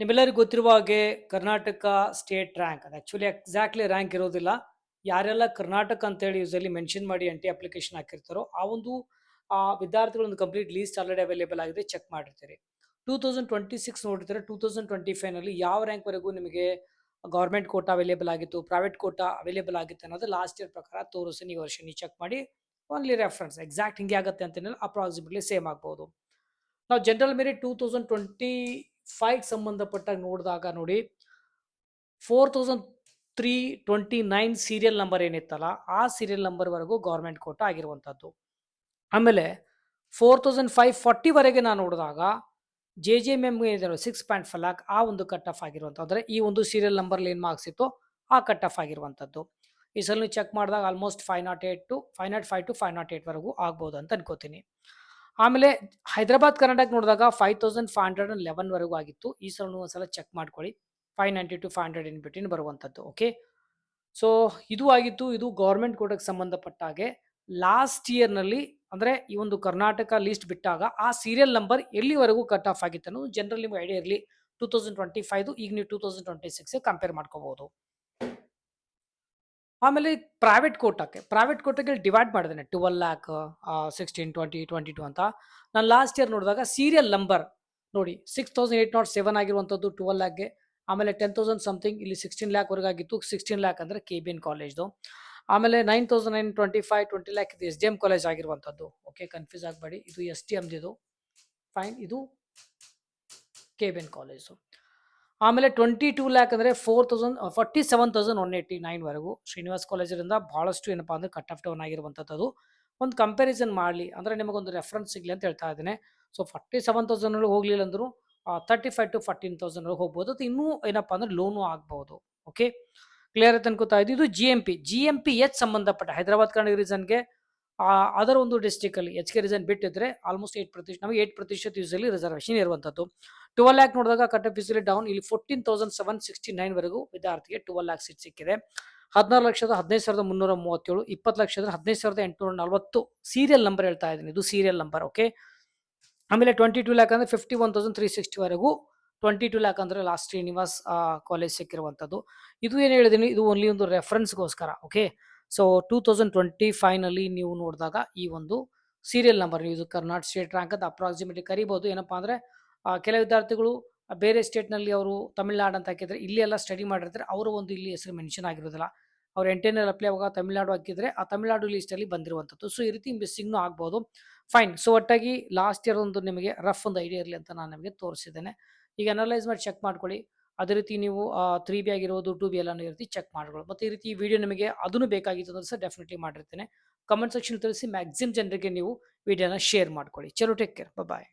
ನಿಮ್ಮೆಲ್ಲರಿಗೂ ಗೊತ್ತಿರುವ ಹಾಗೆ ಕರ್ನಾಟಕ ಸ್ಟೇಟ್ ರ್ಯಾಂಕ್ ಅದು ಆಕ್ಚುಲಿ ಎಕ್ಸಾಕ್ಟ್ಲಿ ರ್ಯಾಂಕ್ ಇರೋದಿಲ್ಲ. ಯಾರೆಲ್ಲ ಕರ್ನಾಟಕ ಅಂತೇಳಿ ಯೂಸಲಿ ಮೆನ್ಷನ್ ಮಾಡಿ ಎನ್ ಟಿ ಅಪ್ಲಿಕೇಶನ್ ಹಾಕಿರ್ತಾರೋ ಆ ಒಂದು ವಿದ್ಯಾರ್ಥಿಗಳ ಒಂದು ಕಂಪ್ಲೀಟ್ ಲೀಸ್ಟ್ ಆಲ್ರೆಡಿ ಅವೈಲೇಬಲ್ ಆಗಿದೆ, ಚೆಕ್ ಮಾಡಿರ್ತೀರಿ. 2026 ನೋಡಿದ್ರೆ 2025 ನಲ್ಲಿ ಯಾವ ರ್ಯಾಂಕ್ ವರೆಗೂ ನಿಮಗೆ ಗೌರ್ಮೆಂಟ್ ಕೋಟಾ ಅವೈಲೇಬಲ್ ಆಗಿತ್ತು, ಪ್ರೈವೇಟ್ ಕೋಟಾ ಅವೈಲೇಬಲ್ ಆಗಿತ್ತು ಅನ್ನೋದು ಲಾಸ್ಟ್ ಇಯರ್ ಪ್ರಕಾರ ತೋರಿಸಿ ಈ ವರ್ಷ ನೀವು ಚೆಕ್ ಮಾಡಿ ಓನ್ಲಿ ರೆಫರೆನ್ಸ್ ಎಕ್ಸಾಕ್ಟ್ ಹಿಂಗೆ ಆಗುತ್ತೆ ಅಂತ ಅಪ್ರಾಕ್ಸಿಮೇಟ್ಲಿ ಸೇಮ್ ಆಗ್ಬೋದು. ನಾವು ಜನರಲ್ ಮೆರಿಟ್ 2025 ಸಂಬಂಧಪಟ್ಟಾಗ ನೋಡಿದಾಗ ನೋಡಿ 4329 ಸೀರಿಯಲ್ ನಂಬರ್ ಏನಿತ್ತಲ್ಲ ಆ ಸೀರಿಯಲ್ ನಂಬರ್ ವರೆಗೂ ಗೌರ್ಮೆಂಟ್ ಕೋಟಾ ಆಗಿರುವಂಥದ್ದು. ಆಮೇಲೆ 4540 ವರೆಗೆ ನಾನು ನೋಡಿದಾಗ ಜೆ ಜೆ ಎಮ್ ಏನಿದೆ 6.5 ಲ್ಯಾಕ್ ಆ ಒಂದು ಕಟ್ ಆಫ್ ಆಗಿರುವಂಥದ್ದು, ಅಂದರೆ ಈ ಒಂದು ಸೀರಿಯಲ್ ನಂಬರ್ ಏನು ಮಾರ್ಕ್ಸ್ ಇತ್ತು ಆ ಕಟ್ ಆಫ್ ಆಗಿರುವಂಥದ್ದು. ಈ ಸಲ ನೀವು ಚೆಕ್ ಮಾಡಿದಾಗ ಆಲ್ಮೋಸ್ಟ್ 505 ಟು 508 ವರೆಗೂ ಆಗ್ಬೋದು ಅಂತ ಅನ್ಕೋತೀನಿ. ಆಮೇಲೆ ಹೈದರಾಬಾದ್ ಕರ್ನಾಟಕ ನೋಡಿದಾಗ 5511 ವರೆಗೂ ಆಗಿತ್ತು. ಈ ಸಲ ಒಂದ್ಸಲ ಚೆಕ್ ಮಾಡ್ಕೊಳ್ಳಿ, 590 ಟು 500 ಇನ್ ಬಿಟ್ವೀನ್ ಬರುವಂಥದ್ದು. ಓಕೆ, ಸೊ ಇದು ಆಗಿತ್ತು, ಇದು ಗೌರ್ಮೆಂಟ್ ಕೋಟಾಗೆ ಸಂಬಂಧಪಟ್ಟ ಹಾಗೆ. ಲಾಸ್ಟ್ ಇಯರ್ನಲ್ಲಿ ಅಂದರೆ ಈ ಒಂದು ಕರ್ನಾಟಕ ಲೀಸ್ಟ್ ಬಿಟ್ಟಾಗ ಆ ಸೀರಿಯಲ್ ನಂಬರ್ ಎಲ್ಲಿವರೆಗೂ ಕಟ್ ಆಫ್ ಆಗಿತ್ತು ಅನ್ನೋದು ಜನರಲ್ ನಿಮ್ಗೆ ಐಡಿಯಾ ಇರಲಿ. 2025 ಈಗ ನೀವು 2026 ಕಂಪೇರ್ ಮಾಡ್ಕೋಬಹುದು. ಆಮೇಲೆ ಪ್ರೈವೇಟ್ ಕೋಟಾಗೆ ಡಿವೈಡ್ ಮಾಡಿದ್ದೇನೆ 12 ಲ್ಯಾಕ್ 16 20 22 ಅಂತ. ನಾನು ಲಾಸ್ಟ್ ಇಯರ್ ನೋಡಿದಾಗ ಸೀರಿಯಲ್ ನಂಬರ್ ನೋಡಿ 6807 ಆಗಿರುವಂಥದ್ದು 12 ಲ್ಯಾಕ್ಗೆ. ಆಮೇಲೆ 10,000 ಸಮಥಿಂಗ್ ಇಲ್ಲಿ 16 ಲ್ಯಾಕ್ ವರೆಗೆ ಆಗಿತ್ತು. 16 ಲ್ಯಾಕ್ ಅಂದರೆ ಕೆ ಬಿ ಎನ್ ಕಾಲೇಜ್ದು. ಆಮೇಲೆ 9,925 20 ಲ್ಯಾಕ್ ಇದು ಎಸ್ ಡಿ ಎಂ ಕಾಲೇಜ್ ಆಗಿರುವಂಥದ್ದು. ಓಕೆ, ಕನ್ಫ್ಯೂಸ್ ಆಗಬೇಡಿ, ಇದು ಎಸ್ ಟಿ ಎಮ್ದಿದು. ಫೈನ್, ಇದು ಕೆ ಬಿ ಎನ್ ಕಾಲೇಜು. ಆಮೇಲೆ 22 ಲ್ಯಾಕ್ ಅಂದರೆ 47,189 ವರೆಗೂ ಶ್ರೀನಿವಾಸ್ ಕಾಲೇಜರಿಂದ ಬಹಳಷ್ಟು ಏನಪ್ಪಾ ಅಂದ್ರೆ ಕಟ್ ಆಫ್ ಡೌನ್ ಆಗಿರುವಂಥದ್ದು. ಒಂದು ಕಂಪ್ಯಾರಿಸನ್ ಮಾಡಲಿ ಅಂದರೆ ನಿಮಗೊಂದು ರೆಫರೆನ್ಸ್ ಸಿಗಲಿ ಅಂತ ಹೇಳ್ತಾ ಇದ್ದೇನೆ. ಸೊ 47,000 ಹೋಗ್ಲಿಲ್ಲ ಅಂದರೂ 35 ಟು 14,000 ಹೋಗ್ಬೋದು. ಅದು ಇನ್ನೂ ಏನಪ್ಪಾ ಅಂದ್ರೆ ಲೋನು ಆಗ್ಬಹುದು. ಓಕೆ, ಕ್ಲಿಯರ್ ಅಂತ ಅನ್ಕೋತಾ ಇದ್ದು. ಇದು ಜಿ ಎಂ ಪಿ ಎಚ್ ಸಂಬಂಧಪಟ್ಟ ಹೈದರಾಬಾದ್ ಕರ್ನಾಟಕ ರೀಸನ್ಗೆ ಅದರ ಒಂದು ಡಿಸ್ಟಿಕ್ ಅಲ್ಲಿ ಎಚ್ ಕೆ ರೀಸನ್ ಬಿಟ್ಟಿದ್ರೆ ಆಲ್ಮೋಸ್ಟ್ 8% ನಮಗೆ 8% ಯೂಸಲಿ ರಿಸರ್ವೇಶನ್ ಇರುವಂಥದ್ದು. 12 ಲ್ಯಾಕ್ ನೋಡಿದಾಗ ಕಟ್ ಆಫ್ ಯೂಸಲಿ ಡೌನ್, ಇಲ್ಲಿ 14,769 ವರೆಗೂ ವಿದ್ಯಾರ್ಥಿಗೆ 12 ಲ್ಯಾಕ್ ಸೀಟ್ ಸಿಕ್ಕಿದೆ. 16,15,337, 20,00,000 15,840 ಸೀರಿಯಲ್ ನಂಬರ್ ಹೇಳ್ತಾ ಇದ್ದೀನಿ, ಇದು ಸೀರಿಯಲ್ ನಂಬರ್. ಓಕೆ, ಆಮೇಲೆ 22 ಲ್ಯಾಕ್ ಅಂದ್ರೆ 51,360 ವರೆಗೂ 22 ಲ್ಯಾಕ್ ಅಂದ್ರೆ ಲಾಸ್ಟ್ ಶ್ರೀನಿವಾಸ್ ಕಾಲೇಜ್ ಸಿಕ್ಕಿರುವಂಥದ್ದು. ಇದು ಏನು ಹೇಳಿದೀನಿ, ಇದು ಓನ್ಲಿ ಒಂದು ರೆಫರೆನ್ಸ್ಗೋಸ್ಕರ. ಓಕೆ, ಸೊ 2025 ನಲ್ಲಿ ನೀವು ನೋಡಿದಾಗ ಈ ಒಂದು ಸೀರಿಯಲ್ ನಂಬರ್ ಇದು ಕರ್ನಾಟಕ ಸ್ಟೇಟ್ ರ್ಯಾಂಕ್ ಅಂತ ಅಪ್ರಾಕ್ಸಿಮೇಟ್ಲಿ ಕರಿಬಹುದು. ಏನಪ್ಪಾ ಅಂದ್ರೆ ಕೆಲ ವಿದ್ಯಾರ್ಥಿಗಳು ಬೇರೆ ಸ್ಟೇಟ್ನಲ್ಲಿ ಅವರು ತಮಿಳ್ನಾಡು ಅಂತ ಹಾಕಿದ್ರೆ ಇಲ್ಲಿ ಎಲ್ಲ ಸ್ಟಡಿ ಮಾಡಿರ್ತಾರೆ, ಅವರು ಒಂದು ಇಲ್ಲಿ ಹೆಸರು ಮೆನ್ಷನ್ ಆಗಿರೋದಿಲ್ಲ. ಅವ್ರು ಎಂಟೇನಲ್ಲಿ ಅಪ್ಲೈ ಆಗುವಾಗ ತಮಿಳ್ನಾಡು ಹಾಕಿದ್ರೆ ಆ ತಮಿಳ್ನಾಡು ಲಿಸ್ಟಲ್ಲಿ ಬಂದಿರುವಂಥದ್ದು. ಸೊ ಈ ರೀತಿ ಮಿಸ್ಸಿಂಗ್ನು ಆಗ್ಬೋದು. ಫೈನ್, ಸೊ ಒಟ್ಟಾಗಿ ಲಾಸ್ಟ್ ಇಯರ್ ಒಂದು ನಿಮಗೆ ರಫ್ ಒಂದು ಐಡಿಯಾ ಇರಲಿ ಅಂತ ನಾನು ನಿಮಗೆ ತೋರಿಸಿದ್ದೇನೆ. ಈಗ ಅನಲೈಸ್ ಮಾಡಿ ಚೆಕ್ ಮಾಡ್ಕೊಳ್ಳಿ. ಅದೇ ರೀತಿ ನೀವು 3B ಆಗಿರ್ಬೋದು 2B ಎಲ್ಲಾನು ಈ ರೀತಿ ಚೆಕ್ ಮಾಡ್ಕೊಳ್ಳಿ. ಮತ್ತೆ ಈ ರೀತಿ ಈ ವಿಡಿಯೋ ನಿಮಗೆ ಅದನ್ನು ಬೇಕಾಗಿತ್ತು ಅಂದ್ರೆ ಸಹ ಡೆಫಿನೆಟ್ಲಿ ಮಾಡಿರ್ತೇನೆ. ಕಮೆಂಟ್ ಸೆಕ್ಷನ್ ತಿಳಿಸಿ ಮ್ಯಾಕ್ಸಿಮಮ್ ಜನರಿಗೆ ನೀವು ವಿಡಿಯೋನ ಶೇರ್ ಮಾಡ್ಕೊಳ್ಳಿ. ಚಲೋ, ಟೇಕ್ ಕೇರ್, ಬಾಯ್.